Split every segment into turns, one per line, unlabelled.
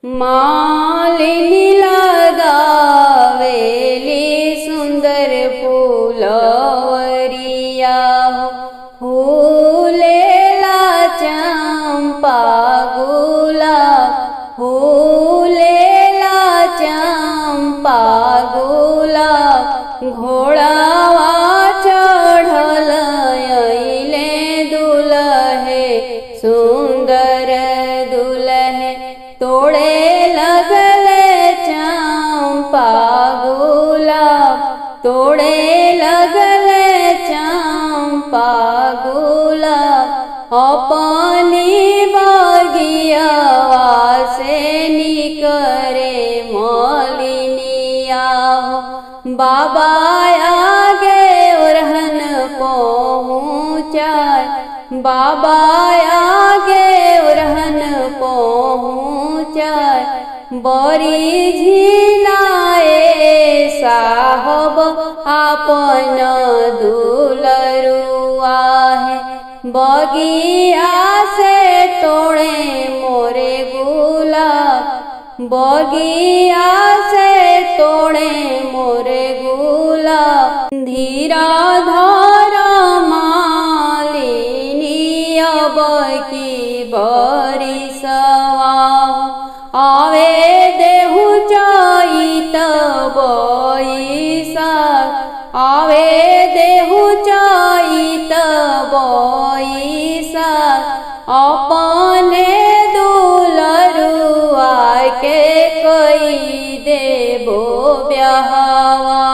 मालिनी लगावेली सुंदर फूलवरिया हो, फूलेला चंपा गुलाब, फूलेला चंपा गुलाब। घोड़ावा चढ़ल अइले दुल्हे, सुंदर दुल्हे तोड़े लगले चंपा गुलाब, तोड़े लगले चंपा गुलाब। अपनी बगियावा से निकरे मालिनिया हो, बाबा आगे ओरहन पहुँचाए, बाबा आगे ओरहन पहुँचाए। बड़ी झिनाए साहब आपन दुलरुआ है, बगिया से तोड़े मोरे गुलाब, बगिया से तोड़े मोरे गुलाब। धीरा धारा मालिनी अब की बरिसवा, आवे देहु चैत बैसाख, आवे देहु चैत बैसाख। अपने दुलरुआ के कई देबो ब्याहवा,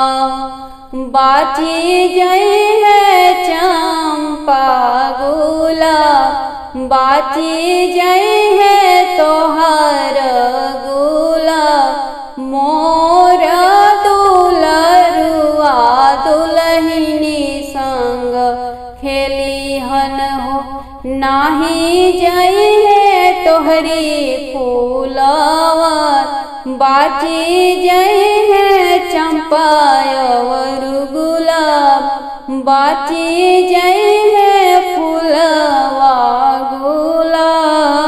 बाची जई है चंपा गुलाब, बाची जई है तोहार गुलाब। मोर दुलरुआ दुल्हनी संग खेली हन हो, नाही जई है तोहरी फूलवा, बाची जई है चंपा और गुलाब, बाची